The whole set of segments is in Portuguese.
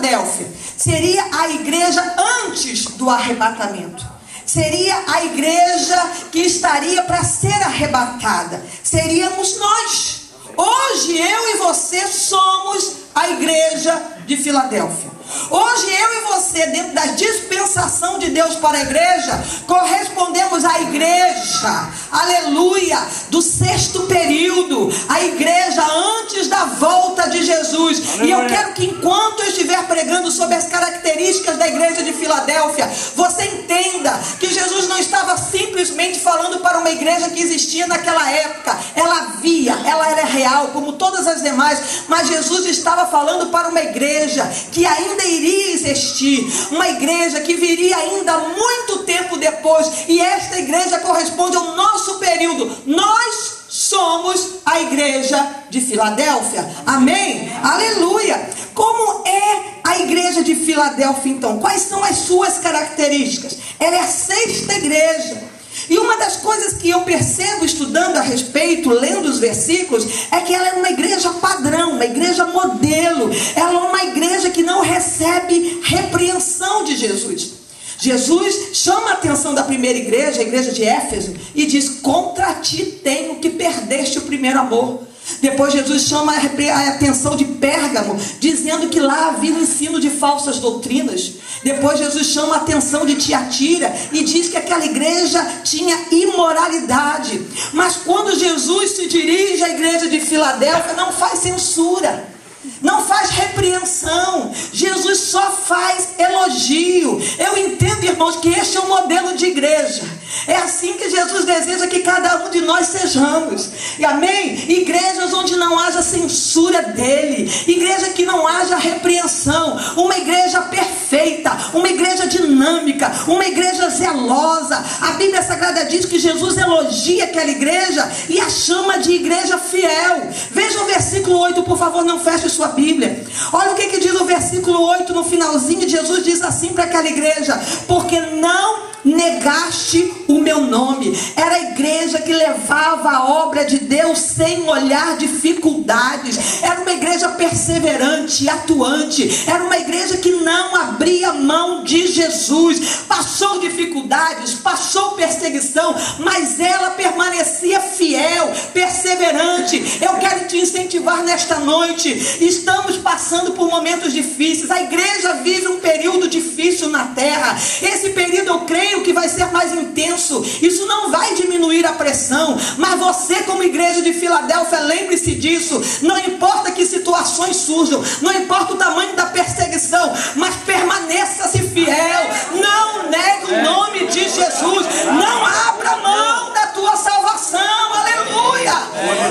Filadélfia seria a igreja antes do arrebatamento. Seria a igreja que estaria para ser arrebatada. Seríamos nós. Hoje eu e você somos a igreja de Filadélfia. Hoje eu e você, dentro da dispensação de Deus para a igreja, correspondemos à igreja, aleluia, do sexto período, a igreja antes da volta de Jesus. Aleluia. E eu quero que enquanto eu estiver pregando sobre as características da igreja de Filadélfia, você entenda que Jesus não estava simplesmente falando para uma igreja que existia naquela época. Ela havia, ela era real, como todas as demais, mas Jesus estava falando para uma igreja que ainda iria existir, uma igreja que viria ainda muito tempo depois, e esta igreja corresponde ao nosso período. Nós somos a igreja de Filadélfia. Amém? Aleluia! Como é a igreja de Filadélfia então? Quais são as suas características? Ela é a sexta igreja. E uma das coisas que eu percebo estudando a respeito, lendo os versículos, é que ela é uma igreja padrão, uma igreja modelo. Ela é uma igreja que não recebe repreensão de Jesus. Jesus chama a atenção da primeira igreja, a igreja de Éfeso, e diz: contra ti tenho que perdeste o primeiro amor. Depois Jesus chama a atenção de Pérgamo, dizendo que lá havia o ensino de falsas doutrinas. Depois Jesus chama a atenção de Tiatira e diz que aquela igreja tinha imoralidade. Mas quando Jesus se dirige à igreja de Filadélfia, não faz censura, não faz repreensão. Jesus só faz elogio. Eu entendo, irmãos, que este é o modelo de igreja. É assim que Jesus deseja que cada um de nós sejamos. E amém? Igrejas onde não haja censura dele, igreja que não haja repreensão, uma igreja perfeita, uma igreja dinâmica, uma igreja zelosa. A Bíblia Sagrada diz que Jesus elogia aquela igreja e a chama de igreja fiel. Veja o versículo 8, por favor, não feche sua Bíblia. Olha o que diz o versículo 8 no finalzinho. Jesus diz assim para aquela igreja: porque não negaste o meu nome. Era a igreja que levava a obra de Deus sem olhar dificuldades. Era uma igreja perseverante, atuante. Era uma igreja que não abria mão de Jesus. Passou dificuldades, passou perseguição, mas ela permanecia fiel, perseverante. Eu quero te incentivar nesta noite. Estamos passando por momentos difíceis. A igreja vive um período difícil na terra. Esse período eu creio que vai ser mais intenso. Isso não vai diminuir a pressão, mas você, como igreja de Filadélfia, lembre-se disso. Não importa que situações surjam, não importa o tamanho da perseguição, mas permaneça-se fiel. Não negue o nome de Jesus. Não abra mão da tua salvação. Aleluia!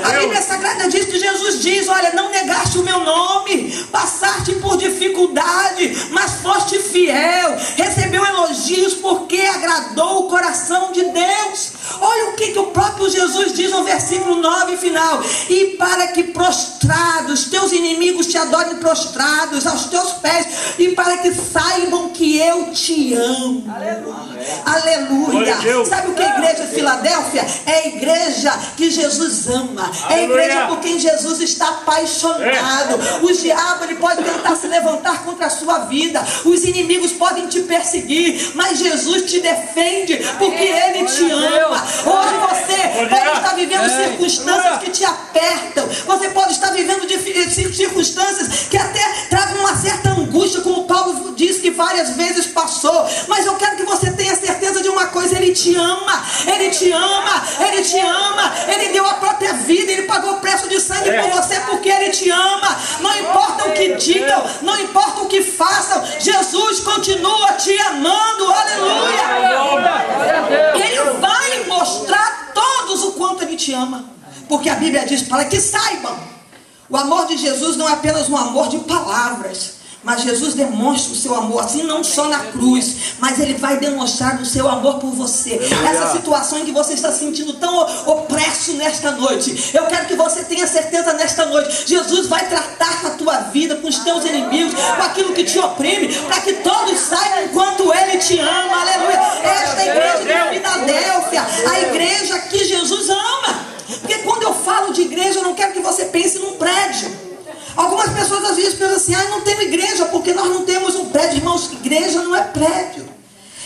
A Bíblia Sagrada diz que Jesus diz: olha, não negaste o meu nome, passaste por dificuldade, mas foste fiel, recebeu elogios porque agradou o coração de Deus. Olha o que o próprio Jesus diz no versículo 9 final: e para que prostrados, teus inimigos te adorem prostrados aos teus pés, e para que saibam que eu te amo. Aleluia. Sabe o que é a igreja de Filadélfia? É a igreja que Jesus ama, é a igreja por quem Jesus está apaixonado. O diabo, ele pode tentar se levantar contra a sua vida, os inimigos podem te perseguir, mas Jesus te defende porque Ele te ama. Hoje você pode estar vivendo circunstâncias que te apertam, você pode estar vivendo circunstâncias que até tragam uma certa angústia, como Paulo disse que várias vezes passou, mas eu quero que você tenha certeza de uma coisa: Ele te ama, Ele te ama, Ele te ama. Ele deu a própria vida, Ele pagou o preço de sangue por você porque Ele te ama. Não importa o que digam, não importa o que façam, Jesus continua te amando. Aleluia! Ele vai mostrar todos o quanto Ele te ama, porque a Bíblia diz para que saibam. O amor de Jesus não é apenas um amor de palavras, mas Jesus demonstra o seu amor, assim não só na cruz, mas Ele vai demonstrar o seu amor por você. Essa situação em que você está se sentindo tão opresso nesta noite, eu quero que você tenha certeza nesta noite: Jesus vai tratar com a tua vida, com os teus inimigos, com aquilo que te oprime, para que todos saibam quanto Ele te ama. Aleluia! Esta é a igreja de Filadélfia, a igreja que Jesus ama. Porque quando eu falo de igreja, eu não quero que você pense num prédio. Algumas pessoas às vezes pensam assim, não tem igreja porque nós não temos um prédio. Irmãos, igreja não é prédio.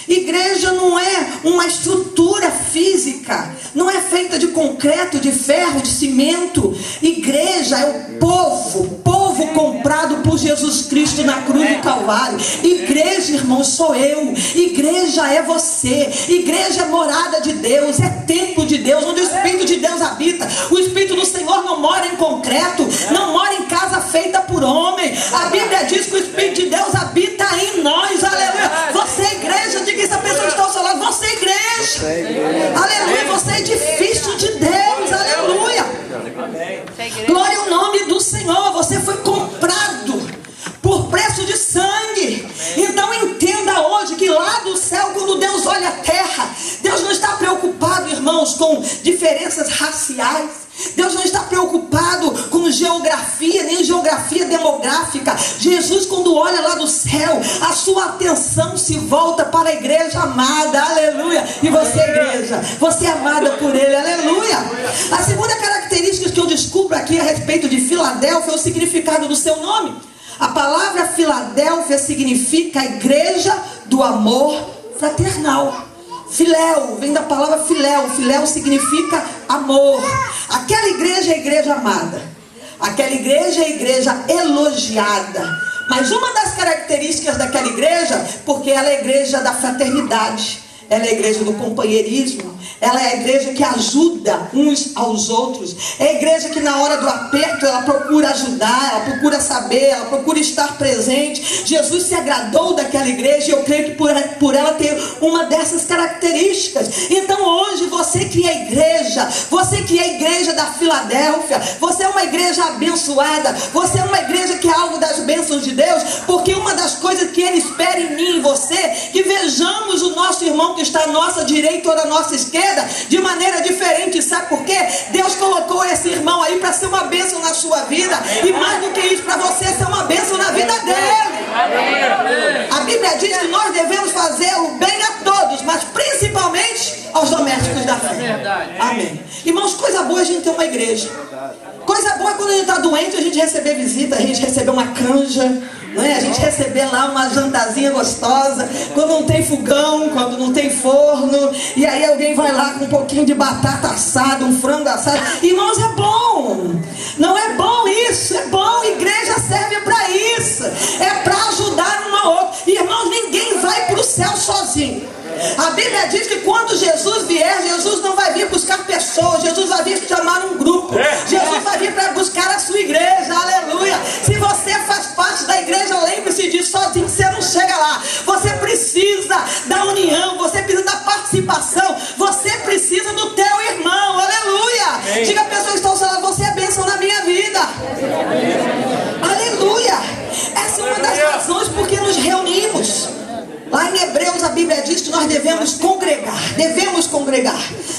Igreja não é uma estrutura física, não é feita de concreto, de ferro, de cimento. Igreja é o povo comprado por Jesus Cristo na cruz do Calvário. Igreja, irmãos, sou eu. Igreja é você. Igreja é morada de Deus, é templo de Deus, onde o Espírito de Deus habita. O Espírito do Senhor não mora em concreto, não mora em casa feita por homem. A Bíblia diz que o Espírito de Deus habita em nós. Aleluia. Você é igreja, diga isso a pessoa que está ao seu lado. Você é igreja. Aleluia. Você é edifício de Deus. Aleluia. Glória ao nome do Senhor. Você foi comprado por preço de sangue. Então entenda hoje que lá do céu, quando Deus olha a terra, Deus não está preocupado, irmãos, com diferenças raciais. Deus não está preocupado com geografia, nem geografia demográfica. Jesus, quando olha lá do céu, a sua atenção se volta para a igreja amada. Aleluia. E você, igreja, você é amada por Ele. Aleluia. A segunda característica que eu descubro aqui a respeito de Filadélfia é o significado do seu nome. A palavra Filadélfia significa a igreja do amor fraternal. Filéu, vem da palavra filéu. Filéu significa amor. Aquela igreja é a igreja amada. Aquela igreja é a igreja elogiada. Mas uma das características daquela igreja, porque ela é a igreja da fraternidade, ela é a igreja do companheirismo, ela é a igreja que ajuda uns aos outros, é a igreja que na hora do aperto ela procura ajudar, ela procura saber, ela procura estar presente. Jesus se agradou daquela igreja e eu creio que por ela ter uma dessas características. Então hoje você que é igreja, você que é a igreja da Filadélfia, você é uma igreja abençoada, você é uma igreja que é alvo das bênçãos de Deus, porque uma das coisas que Ele espera em mim e em você, que vejamos o nosso irmão que está à nossa direita ou à nossa esquerda de maneira diferente. Sabe por quê? Deus colocou esse irmão aí para ser uma bênção na sua vida, e mais do que isso, para você ser uma bênção na vida dele. A Bíblia diz que nós devemos fazer o bem a todos, mas principalmente aos domésticos da fé. Amém. Irmãos, coisa boa a gente ter uma igreja. Coisa boa quando a gente está doente, a gente receber visita, a gente receber uma canja, né? A gente receber lá uma jantazinha gostosa, quando não tem fogão, quando não tem forno, e aí alguém vai lá com um pouquinho de batata assada, um frango assado. Irmãos, é bom. Não é bom isso? É bom. Igreja serve para isso. É para ajudar um ao outro. Irmãos, ninguém vai para o céu sozinho. A Bíblia diz que quando Jesus vier, Jesus não vai vir buscar pessoas, Jesus vai vir chamar um grupo. Jesus vai vir para buscar a sua igreja. Aleluia. Se você faz parte da igreja, lembre-se disso, sozinho você não chega lá. Você precisa da união, você precisa da participação, você precisa do teu irmão. Aleluia. Diga a pessoa que está ao seu lado: você é bênção na minha vida. Aleluia. Essa é uma das razões por que nos reunimos. Lá em Hebreus a Bíblia diz que nós devemos congregar,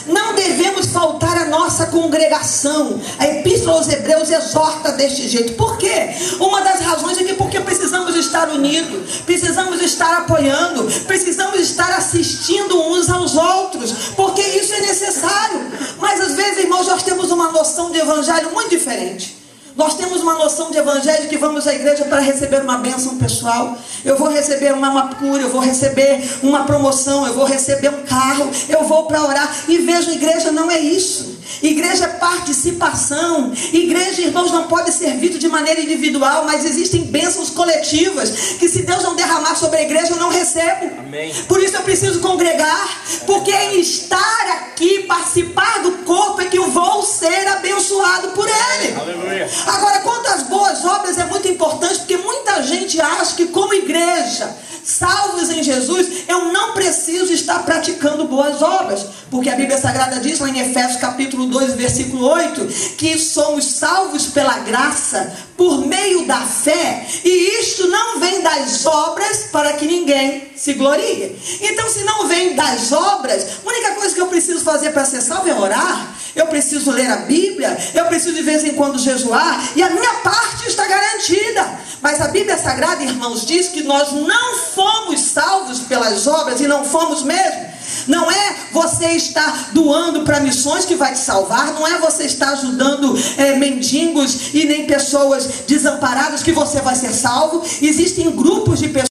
não devemos faltar a nossa congregação. A Epístola aos Hebreus exorta deste jeito. Por quê? Uma das razões é que porque precisamos estar unidos, precisamos estar apoiando, precisamos estar assistindo uns aos outros, porque isso é necessário. Mas às vezes, irmãos, nós temos uma noção de evangelho muito diferente. Nós temos uma noção de evangelho que vamos à igreja para receber uma bênção pessoal. Eu vou receber uma cura, eu vou receber uma promoção, eu vou receber um carro, eu vou para orar. E vejo, igreja não é isso. Igreja é participação. Igreja, irmãos, não pode ser visto de maneira individual, mas existem bênçãos coletivas que se Deus não derramar sobre a igreja, eu não recebo. Amém. Por isso eu preciso congregar, porque em estar aqui, participar do corpo, é que eu vou ser abençoado por Ele. Aleluia. Agora, quanto às boas obras, é muito importante, porque muita gente acha que como igreja, salvos em Jesus, eu não preciso estar praticando boas obras, porque a Bíblia Sagrada diz lá em Efésios capítulo 2, versículo 8, que somos salvos pela graça, por meio da fé, e isto não vem das obras para que ninguém se glorie. Então, se não vem das obras, a única coisa que eu preciso fazer para ser salvo é orar. Eu preciso ler a Bíblia, eu preciso de vez em quando jejuar, e a minha parte está garantida. Mas a Bíblia Sagrada, irmãos, diz que nós não fomos salvos pelas obras, e não fomos mesmo. Não é você estar doando para missões que vai te salvar. Não é você estar ajudando mendigos e nem pessoas desamparadas que você vai ser salvo. Existem grupos de pessoas